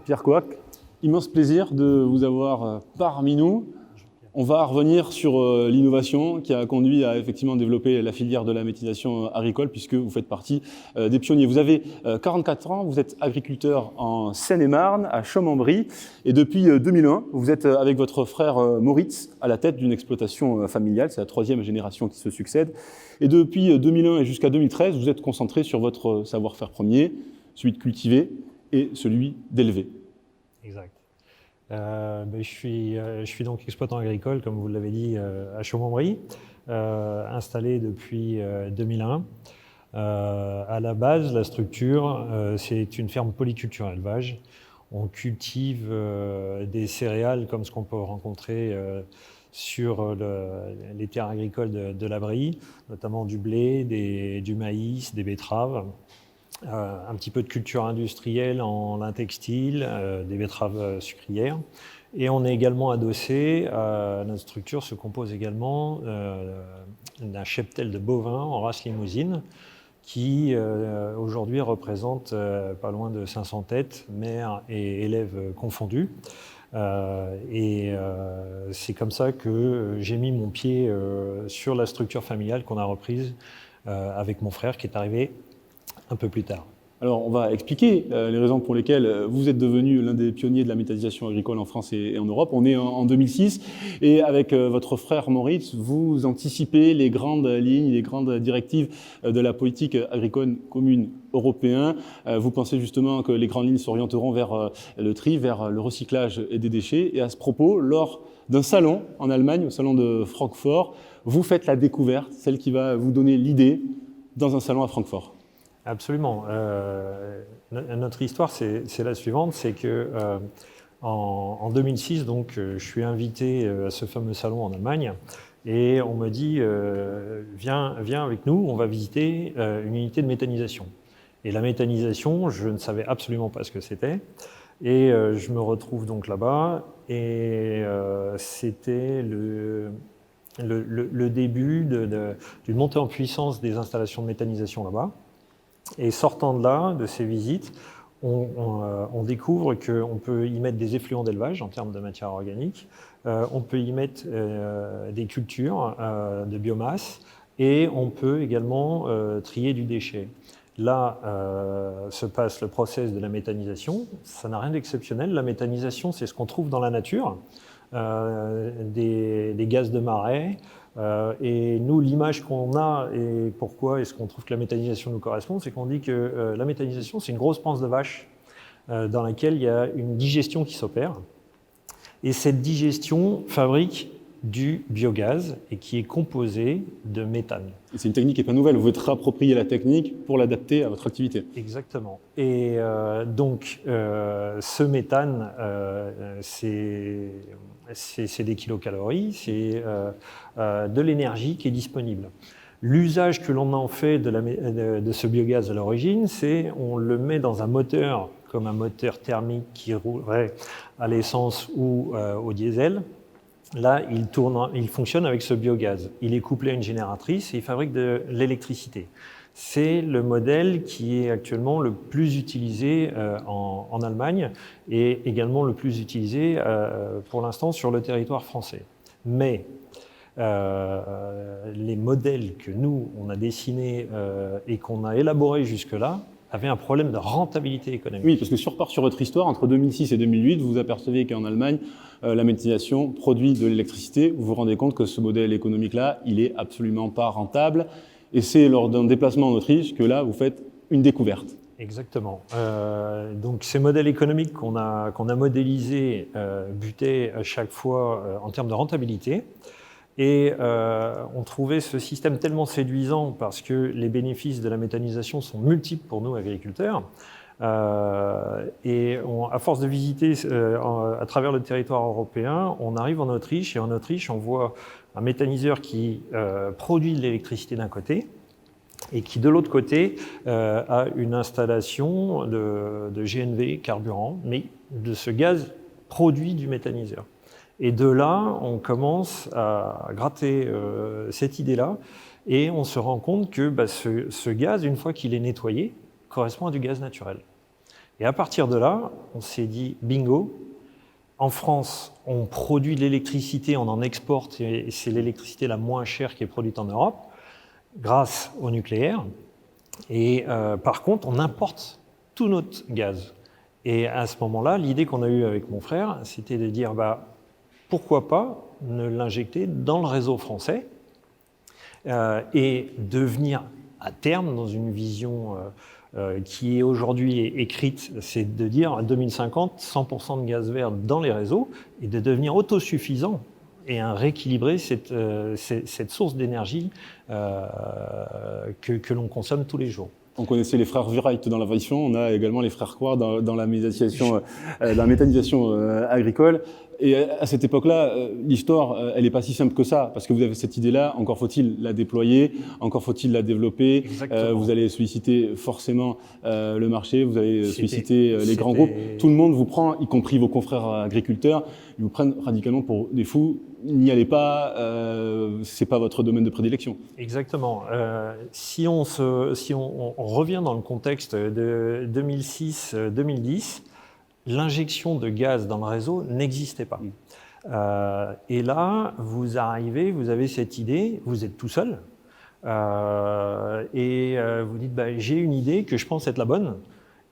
Pierre Coac, immense plaisir de vous avoir parmi nous. On va revenir sur l'innovation qui a conduit à effectivement développer la filière de la méthanisation agricole, puisque vous faites partie des pionniers. Vous avez 44 ans, vous êtes agriculteur en Seine-et-Marne, à Chaumes-en-Brie, et depuis 2001, vous êtes avec votre frère Moritz à la tête d'une exploitation familiale. C'est la troisième génération qui se succède. Et depuis 2001 et jusqu'à 2013, vous êtes concentré sur votre savoir-faire premier, celui de cultiver et celui d'élever. Exact. Je suis donc exploitant agricole, comme vous l'avez dit, à Chaumes-en-Brie, installé depuis 2001. À la base, la structure, c'est une ferme polyculture élevage. On cultive des céréales comme ce qu'on peut rencontrer sur les terres agricoles de la Brie, notamment du blé, du maïs, des betteraves. Un petit peu de culture industrielle en lin textile, des betteraves sucrières. Et on est également adossé, notre structure se compose également d'un cheptel de bovins en race limousine qui aujourd'hui représente pas loin de 500 têtes, mères et élèves confondus. C'est comme ça que j'ai mis mon pied sur la structure familiale qu'on a reprise avec mon frère qui est arrivé un peu plus tard. Alors, on va expliquer les raisons pour lesquelles vous êtes devenu l'un des pionniers de la méthanisation agricole en France et en Europe. On est en 2006 et avec votre frère Moritz, vous anticipez les grandes lignes, les grandes directives de la politique agricole commune européenne. Vous pensez justement que les grandes lignes s'orienteront vers le tri, vers le recyclage et des déchets. Et à ce propos, lors d'un salon en Allemagne, au salon de Francfort, vous faites la découverte, celle qui va vous donner l'idée dans un salon à Francfort. Absolument. Notre histoire, c'est la suivante, c'est que en 2006, donc, je suis invité à ce fameux salon en Allemagne et on me dit viens avec nous, on va visiter une unité de méthanisation. Et la méthanisation, je ne savais absolument pas ce que c'était. Et je me retrouve donc là-bas et c'était le début d'une montée en puissance des installations de méthanisation là-bas. Et sortant de là, de ces visites, on découvre qu'on peut y mettre des effluents d'élevage en termes de matière organique, on peut y mettre des cultures de biomasse et on peut également trier du déchet. Là se passe le process de la méthanisation. Ça n'a rien d'exceptionnel. La méthanisation, c'est ce qu'on trouve dans la nature, des gaz de marais. Et nous, l'image qu'on a et pourquoi est-ce qu'on trouve que la méthanisation nous correspond, c'est qu'on dit que la méthanisation, c'est une grosse panse de vache dans laquelle il y a une digestion qui s'opère. Et cette digestion fabrique du biogaz et qui est composé de méthane. C'est une technique qui n'est pas nouvelle, vous vous êtes réapproprié la technique pour l'adapter à votre activité. Exactement. Et donc, ce méthane, c'est des kilocalories, c'est de l'énergie qui est disponible. L'usage que l'on en fait de ce biogaz à l'origine, c'est on le met dans un moteur, comme un moteur thermique qui roulerait à l'essence ou au diesel. Là, il fonctionne avec ce biogaz. Il est couplé à une génératrice et il fabrique de l'électricité. C'est le modèle qui est actuellement le plus utilisé en Allemagne et également le plus utilisé pour l'instant sur le territoire français. Mais les modèles que nous, on a dessinés et qu'on a élaborés jusque-là avaient un problème de rentabilité économique. Oui, parce que si on repart sur votre histoire, entre 2006 et 2008, vous vous apercevez qu'en Allemagne, la méthanisation produit de l'électricité. Vous vous rendez compte que ce modèle économique-là, il n'est absolument pas rentable. Et c'est lors d'un déplacement en Autriche que là, vous faites une découverte. Exactement. Donc ces modèles économiques qu'on a modélisés butaient à chaque fois en termes de rentabilité. Et on trouvait ce système tellement séduisant parce que les bénéfices de la méthanisation sont multiples pour nous, agriculteurs. Et à force de visiter à travers le territoire européen, on arrive en Autriche et en Autriche, on voit un méthaniseur qui produit de l'électricité d'un côté et qui, de l'autre côté, a une installation de GNV carburant, mais de ce gaz produit du méthaniseur. Et de là, on commence à gratter cette idée-là et on se rend compte que ce gaz, une fois qu'il est nettoyé, correspond à du gaz naturel. Et à partir de là, on s'est dit, bingo, en France, on produit de l'électricité, on en exporte, et c'est l'électricité la moins chère qui est produite en Europe, grâce au nucléaire. Et par contre, on importe tout notre gaz. Et à ce moment-là, l'idée qu'on a eue avec mon frère, c'était de dire, pourquoi pas ne l'injecter dans le réseau français et devenir à terme, dans une vision qui est aujourd'hui écrite, c'est de dire en 2050, 100% de gaz vert dans les réseaux et de devenir autosuffisant et rééquilibrer cette source d'énergie que l'on consomme tous les jours. On connaissait les frères Wright dans l'aviation, on a également les frères Croix dans la méthanisation agricole. Et à cette époque-là, l'histoire, elle n'est pas si simple que ça, parce que vous avez cette idée-là, encore faut-il la déployer, encore faut-il la développer. Vous allez solliciter forcément le marché, vous allez solliciter les grands groupes. Tout le monde vous prend, y compris vos confrères agriculteurs, ils vous prennent radicalement pour des fous. N'y allez pas, c'est pas votre domaine de prédilection. Exactement. Si on revient dans le contexte de 2006-2010, l'injection de gaz dans le réseau n'existait pas. Et là, vous arrivez, vous avez cette idée, vous êtes tout seul, et vous dites j'ai une idée que je pense être la bonne.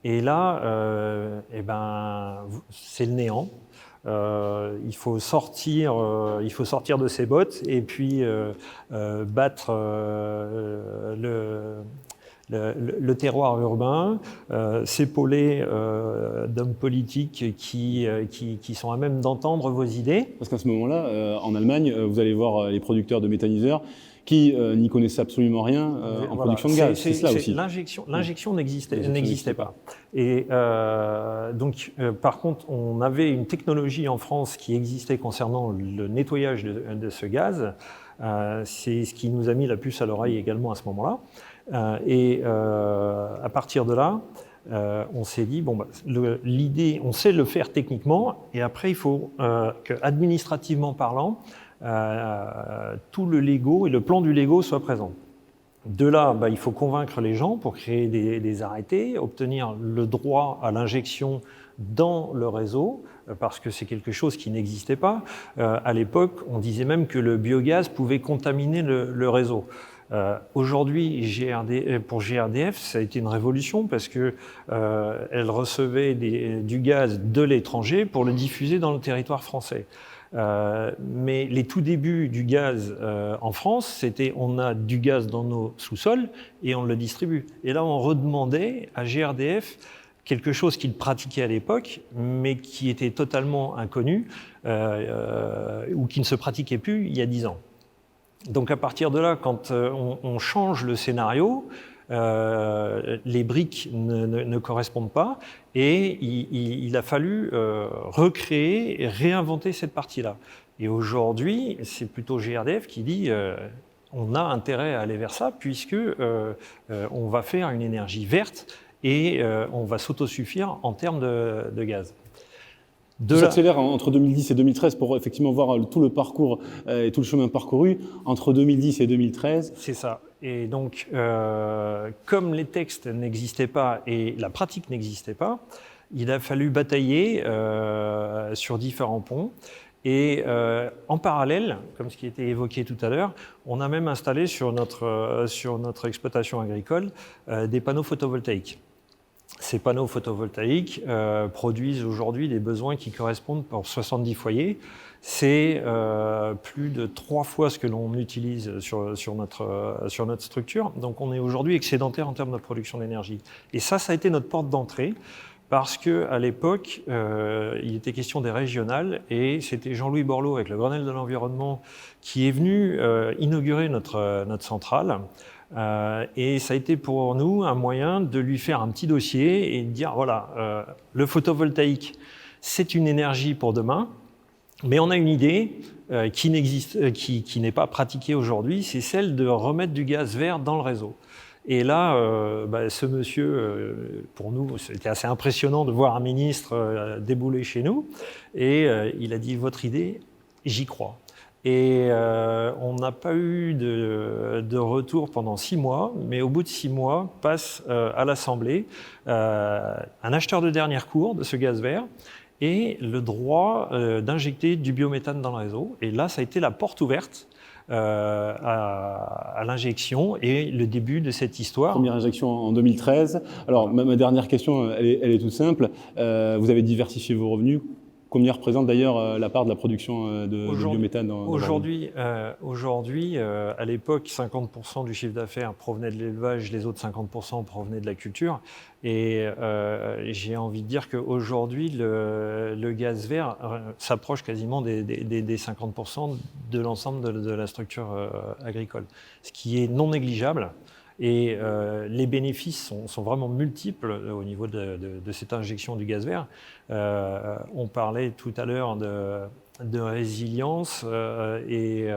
Et là, c'est le néant. Il faut sortir de ses bottes et puis battre le terroir urbain, s'épauler d'hommes politiques qui sont à même d'entendre vos idées. Parce qu'à ce moment-là, en Allemagne, vous allez voir les producteurs de méthaniseurs qui n'y connaissaient absolument rien en production de gaz. C'est cela aussi. L'injection n'existait pas. Et donc, par contre, on avait une technologie en France qui existait concernant le nettoyage de ce gaz. C'est ce qui nous a mis la puce à l'oreille également à ce moment-là. Et à partir de là, on s'est dit, l'idée, on sait le faire techniquement, et après, il faut que, administrativement parlant, tout le Lego et le plan du Lego soit présent. De là, il faut convaincre les gens pour créer des arrêtés, obtenir le droit à l'injection dans le réseau, parce que c'est quelque chose qui n'existait pas. À l'époque, on disait même que le biogaz pouvait contaminer le réseau. Aujourd'hui, pour GRDF, ça a été une révolution parce que elle recevait du gaz de l'étranger pour le diffuser dans le territoire français. Mais les tout débuts du gaz en France, c'était on a du gaz dans nos sous-sols et on le distribue. Et là, on redemandait à GRDF quelque chose qu'il pratiquait à l'époque, mais qui était totalement inconnu ou qui ne se pratiquait plus il y a 10 ans. Donc à partir de là, quand on change le scénario, les briques ne correspondent pas et il a fallu recréer et réinventer cette partie-là. Et aujourd'hui, c'est plutôt GRDF qui dit on a intérêt à aller vers ça puisque on va faire une énergie verte et on va s'autosuffire en termes de gaz. Ça s'accélère entre 2010 et 2013 pour effectivement voir tout le parcours et tout le chemin parcouru entre 2010 et 2013. C'est ça. Et donc, comme les textes n'existaient pas et la pratique n'existait pas, il a fallu batailler sur différents ponts. Et en parallèle, comme ce qui était évoqué tout à l'heure, on a même installé sur notre exploitation agricole des panneaux photovoltaïques. Ces panneaux photovoltaïques produisent aujourd'hui des besoins qui correspondent pour 70 foyers. C'est plus de 3 fois ce que l'on utilise sur notre structure. Donc on est aujourd'hui excédentaire en termes de production d'énergie. Et ça a été notre porte d'entrée parce qu'à l'époque, il était question des régionales et c'était Jean-Louis Borloo avec le Grenelle de l'environnement qui est venu inaugurer notre centrale. Et ça a été pour nous un moyen de lui faire un petit dossier et de dire voilà, le photovoltaïque, c'est une énergie pour demain, mais on a une idée qui n'est pas pratiquée aujourd'hui, c'est celle de remettre du gaz vert dans le réseau. Et là, ce monsieur, pour nous, c'était assez impressionnant de voir un ministre débouler chez nous, et il a dit votre idée, j'y crois. Et on n'a pas eu de retour pendant 6 mois, mais au bout de 6 mois, passe à l'Assemblée un acheteur de dernière cour de ce gaz vert et le droit d'injecter du biométhane dans le réseau. Et là, ça a été la porte ouverte à l'injection et le début de cette histoire. Première injection en 2013. Alors, ma dernière question, elle est toute simple. Vous avez diversifié vos revenus. Combien représente d'ailleurs la part de la production de biométhane dans Aujourd'hui, à l'époque, 50% du chiffre d'affaires provenait de l'élevage, les autres 50% provenaient de la culture. Et j'ai envie de dire qu'aujourd'hui, le gaz vert s'approche quasiment des 50% de l'ensemble de la structure agricole, ce qui est non négligeable. Et les bénéfices sont vraiment multiples au niveau de cette injection du gaz vert. On parlait tout à l'heure de résilience et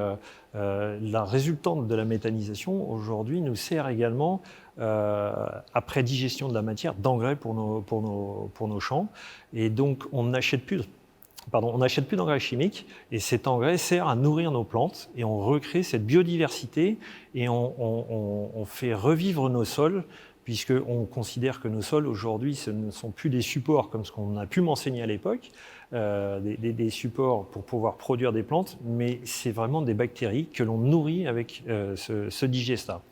la résultante de la méthanisation aujourd'hui nous sert également, après digestion de la matière, d'engrais pour nos champs. Et donc on n'achète plus d'engrais chimiques et cet engrais sert à nourrir nos plantes et on recrée cette biodiversité et on fait revivre nos sols puisqu'on considère que nos sols aujourd'hui ce ne sont plus des supports comme ce qu'on a pu m'enseigner à l'époque, des supports pour pouvoir produire des plantes, mais c'est vraiment des bactéries que l'on nourrit avec ce digestat.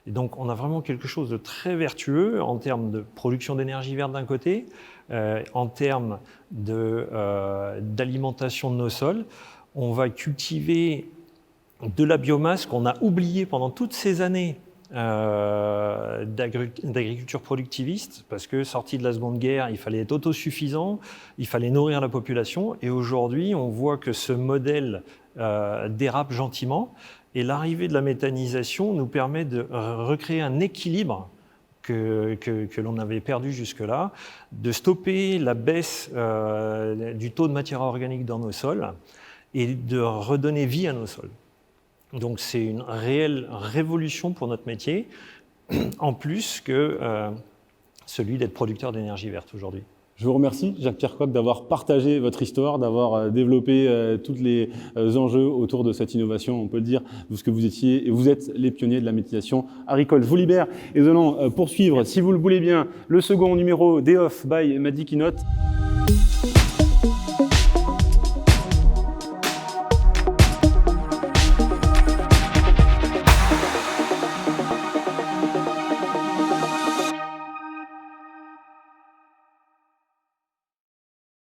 Et donc on a vraiment quelque chose de très vertueux en termes de production d'énergie verte d'un côté, en termes d'alimentation de nos sols. On va cultiver de la biomasse qu'on a oubliée pendant toutes ces années d'agriculture productiviste, parce que sorti de la Seconde Guerre, il fallait être autosuffisant, il fallait nourrir la population, et aujourd'hui on voit que ce modèle dérape gentiment, et l'arrivée de la méthanisation nous permet de recréer un équilibre que l'on avait perdu jusque-là, de stopper la baisse du taux de matière organique dans nos sols et de redonner vie à nos sols. Donc c'est une réelle révolution pour notre métier, en plus que celui d'être producteur d'énergie verte aujourd'hui. Je vous remercie, Jacques-Pierre Coq, d'avoir partagé votre histoire, d'avoir développé tous les enjeux autour de cette innovation, on peut le dire, de ce que vous étiez, et vous êtes les pionniers de la méthanisation agricole. Je vous libère et nous allons poursuivre, si vous le voulez bien, le second numéro d'EOF by Madi Keynote.